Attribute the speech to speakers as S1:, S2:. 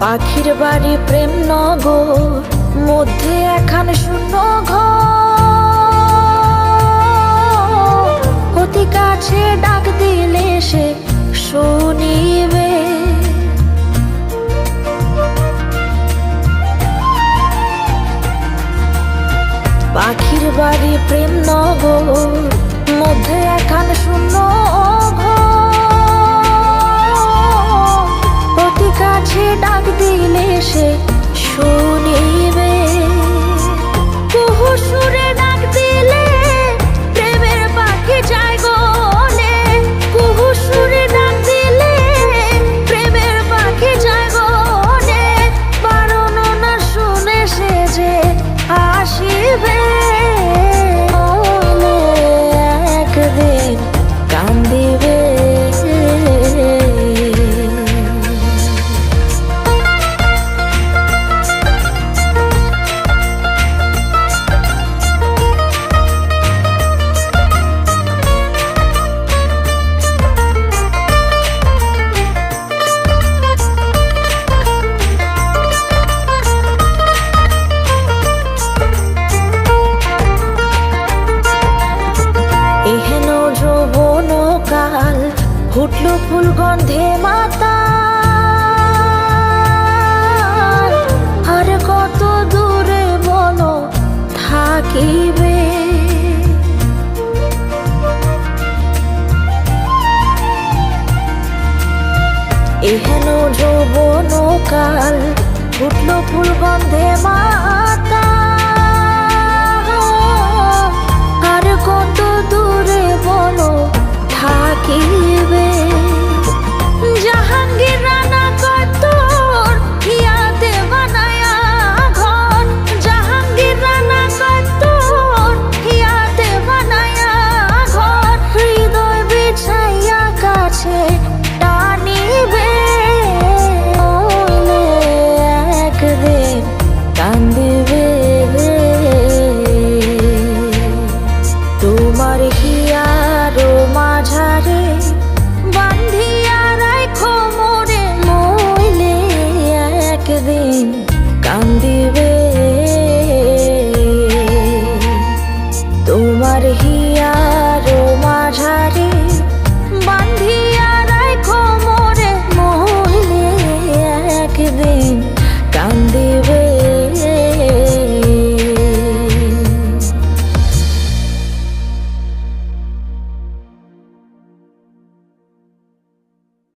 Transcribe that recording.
S1: পাখির বাড়ি প্রেম নগর, মধ্যে একখান শূন্য ঘর। অতি কাছে ডাক দিলে সে শুনিবে। পাখির বাড়ি প্রেম নগর, মধ্যে একখান শূন্য ঘর। অতি কাছে ডাক দিলে সে শুনিবে। কুহু সুরে ডাক দিলে প্রেমের পাখি যায় গলে। কুহু সুরে ডাক দিলে প্রেমের পাখি যায় গলে। বারণ না শুনে সে যে আসিবে। একদিন কান্দিবে। এহেন যৌবন কাল ফুটল ফুল গন্ধে মাতাল। আর কত দূরে বলো থাকিবে। এহেন যৌবন কাল ফুটল ফুল গন্ধে মাতাল।